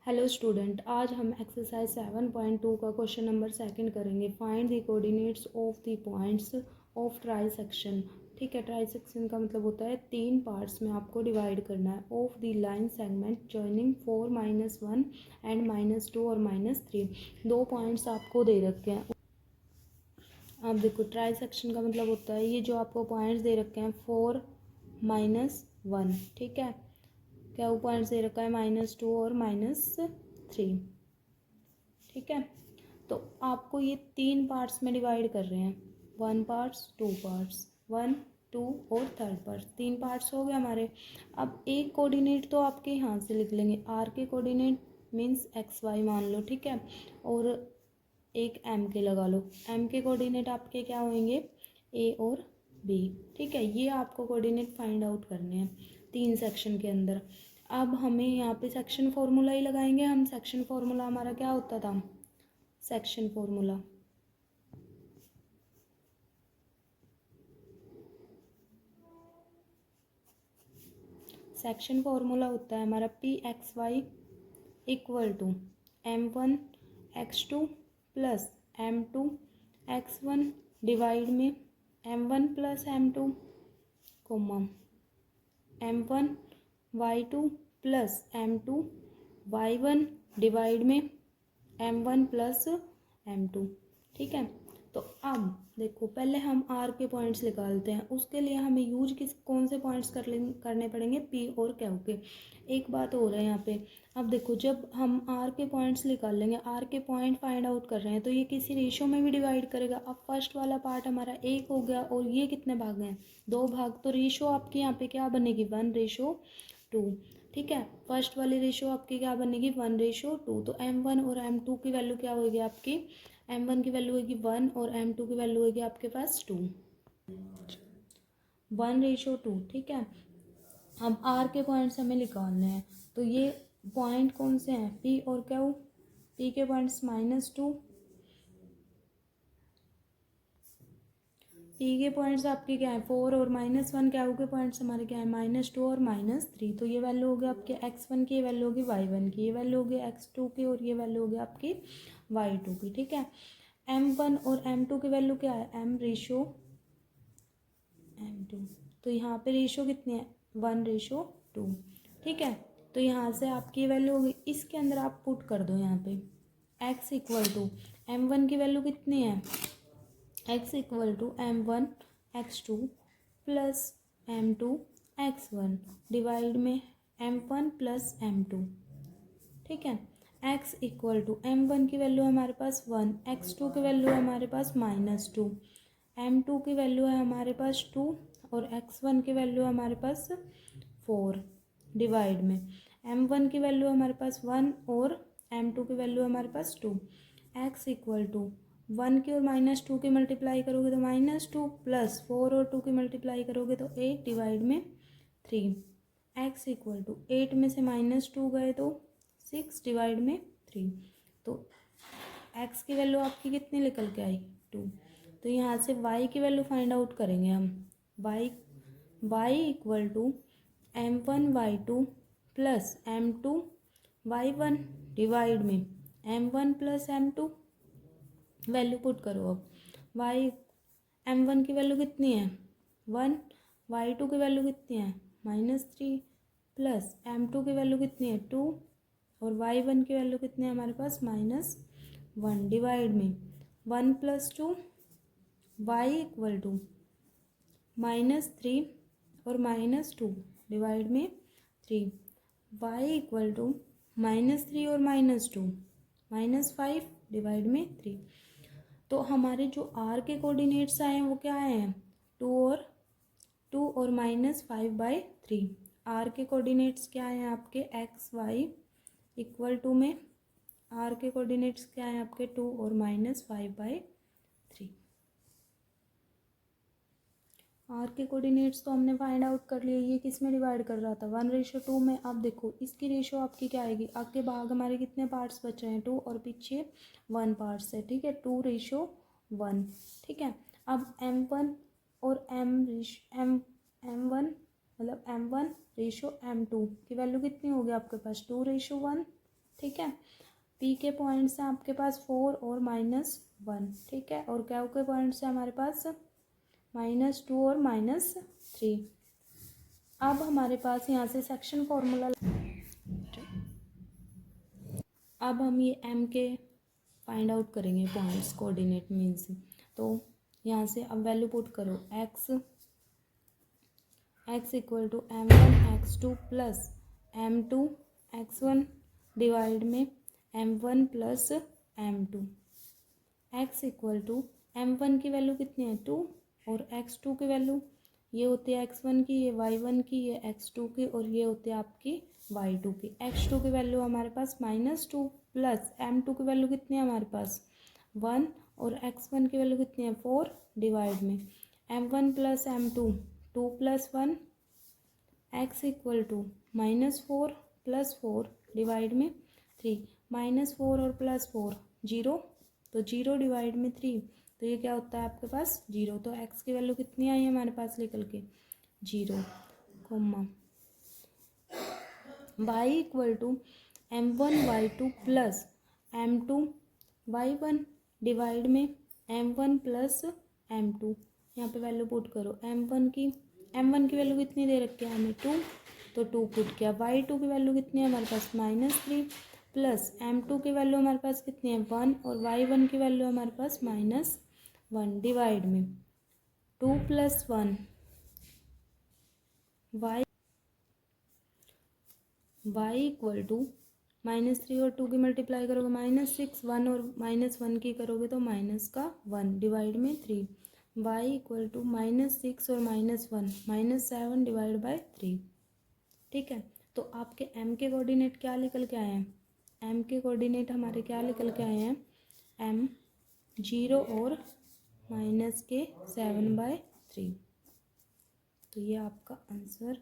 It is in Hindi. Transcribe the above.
हेलो स्टूडेंट, आज हम एक्सरसाइज 7.2 का क्वेश्चन नंबर सेकंड करेंगे। Find the coordinates of the points of try section. ठीक है, ट्राई सेक्शन का मतलब होता है 3 पार्ट्स में आपको डिवाइड करना है। Of the line segment joining 4, -1 and -2 और -3। 2 पॉइंट्स आपको दे रखे हैं। अब देखो, ट्राई सेक्शन का मतलब होता है ये जो आपको पॉइंट्स दे रखे हैं 4, -1। ठीक है, क्या वो पॉइंट्स दे रखा है -2 और -3। ठीक है, तो आपको ये 3 पार्ट्स में डिवाइड कर रहे हैं। 1 पार्ट्स, 2 पार्ट्स, 1, 2 और 3rd पार्ट। 3 पार्ट्स हो गए हमारे। अब एक कोऑर्डिनेट तो आपके यहाँ से लिख लेंगे। आर के कोऑर्डिनेट मीन्स XY मान लो। ठीक है, और एक M के लगा लो। M के कोऑर्डिनेट आपके क्या होंगे? A और B। ठीक है, ये आपको कोऑर्डिनेट फाइंड आउट करने हैं 3 सेक्शन के अंदर। अब हमें यहाँ पे सेक्शन फॉर्मूला ही लगाएंगे हम। सेक्शन फॉर्मूला हमारा क्या होता था? सेक्शन फॉर्मूला होता है हमारा PXY equal to M1X2 plus M2X1 divide में M1 plus M2 coma M1Y2 plus M2Y1 divide में M1 प्लस M2। ठीक है, तो अब देखो, पहले हम R के पॉइंट्स निकालते हैं। उसके लिए हमें यूज कौन से पॉइंट्स करने पड़ेंगे? P और Q के। एक बात हो रहा है यहाँ पे। अब देखो, जब हम R के पॉइंट्स निकाल लेंगे, R के पॉइंट फाइंड आउट कर रहे हैं, तो ये किसी रेशो में भी डिवाइड करेगा। अब फर्स्ट वाला पार्ट हमारा 1 हो गया और ये कितने भाग हैं? 2 भाग। तो रेशो आपकी यहाँ पे क्या बनेगी? 1:2। ठीक है, फर्स्ट वाली रेशो आपकी क्या बनेगी? 1:2। तो M1 और M2 की वैल्यू क्या होगी आपकी? M1 की वैल्यू होगी 1 और M2 की वैल्यू होगी आपके पास 2। 1:2। ठीक है, अब R के पॉइंट्स हमें निकालने हैं। तो ये पॉइंट कौन से हैं? P और Q। P के पॉइंट्स -2, P के पॉइंट्स आपके क्या है? 4 और -1। Q के पॉइंट्स हमारे क्या है? -2 और -3। तो ये वैल्यू होगी आपके X1 की, ये वैल्यू होगी Y1 की, ये वैल्यू होगी X2 की और ये वैल्यू होगी आपकी Y2 की। ठीक है, M1 और M2 की वैल्यू क्या है? M2। तो यहाँ पे रेशो कितनी है? 1:2। ठीक है, तो यहाँ से आपकी वैल्यू होगी। इसके अंदर आप पुट कर दो यहाँ पे x इक्वल टू M1 की वैल्यू कितनी है? x equal to M1X2 plus M2X1 divide में M1 प्लस M2। ठीक है, x इक्वल टू M1 की वैल्यू है हमारे पास 1, X2 की वैल्यू है हमारे पास -2, M2 की वैल्यू है हमारे पास 2 और X1 की वैल्यू है हमारे पास 4 डिवाइड में M1 की वैल्यू है हमारे पास 1 और M2 की वैल्यू है हमारे पास 2। x इक्वल टू 1 की और -2 की मल्टीप्लाई करोगे तो -2 प्लस 4 और 2 की मल्टीप्लाई करोगे तो 8 डिवाइड में 3। x इक्वल टू 8 में से -2 गए तो 6 डिवाइड में 3। तो x की वैल्यू आपकी कितनी निकल के आई? 2। तो यहाँ से y की वैल्यू फाइंड आउट करेंगे हम। y equal to M1Y2 plus M2Y1 divide में M1 plus M2। Value put करो। अब M1 की वैल्यू कितनी है? 1। Y2 की वैल्यू कितनी है? -3 प्लस M2 की वैल्यू कितनी है? 2 और Y1 की वैल्यू कितनी है हमारे पास? -1 डिवाइड में 1 प्लस 2 y इक्वल टू -3 और -2 डिवाइड में 3। y इक्वल टू -3 और -2 -5 डिवाइड में 3। तो हमारे जो R के कोऑर्डिनेट्स आए हैं वो क्या आए हैं? 2 और -5/3। R के कोऑर्डिनेट्स क्या हैं आपके? XY इक्वल टू में R के कोऑर्डिनेट्स क्या हैं आपके? 2 और -5/3। R के कोऑर्डिनेट्स तो हमने फाइंड आउट कर लिए। ये किस में डिवाइड कर रहा था? 1:2 में। अब देखो, इसकी रेशो आपकी क्या आएगी? आगे भाग हमारे कितने पार्ट्स बचे हैं? 2 और पीछे 1 पार्ट्स है। ठीक है, 2:1। ठीक है, अब M1 और M1 रेशो M2 की वैल्यू कितनी होगी आपके पास? 2:1। ठीक है। पी के पॉइंट्स हैं आपके पास 4 और -1, ठीक है। और क्यू के पॉइंट्स हैं हमारे पास -2 और -3। अब हमारे पास यहाँ से सेक्शन फॉर्मूला, अब हम ये एम के फाइंड आउट करेंगे पॉइंट्स, कोऑर्डिनेट मीन्स। तो यहाँ से अब वैल्यू पुट करो, x equal to m1 x2 plus m2 x1 divide में m1 plus m2। x equal to m1 की वैल्यू कितनी है 2 और x2 की वैल्यू ये होती है x1 की, ये y1 की, ये x2 की और ये होती है आपकी y2 की। x2 की वैल्यू हमारे पास -2 प्लस m2 की वैल्यू कितनी है हमारे पास 1 और x1 की वैल्यू कितनी है 4 डिवाइड में m1 plus m2 2 plus 1 x equal to -4 plus 4 divide में 3, -4 और +4 0, तो 0 डिवाइड में 3, तो ये क्या होता है आपके पास 0। तो x की वैल्यू कितनी आई है हमारे पास निकल के 0, comma y equal to m1 y2 plus m2 y1 divide में m1 प्लस m2। यहाँ पे वैल्यू पुट करो, m1 की वैल्यू कितनी दे रखी है हमें 2, तो 2 पुट किया। y2 की वैल्यू कितनी है हमारे पास -3 प्लस m2 की वैल्यू हमारे पास कितनी है 1 और y1 की वैल्यू हमारे पास -1 डिवाइड में 2 प्लस 1 y इक्वल टू -3 और 2 की मल्टीप्लाई करोगे -6, 1 और -1 की करोगे तो -1 डिवाइड में 3, y इक्वल टू -6 और -1 -7 डिवाइड बाई 3, ठीक है। तो आपके m के कोऑर्डिनेट क्या निकल के आए हैं, m के कोऑर्डिनेट हमारे क्या निकल के आए हैं m 0 और -7/3। तो ये आपका आंसर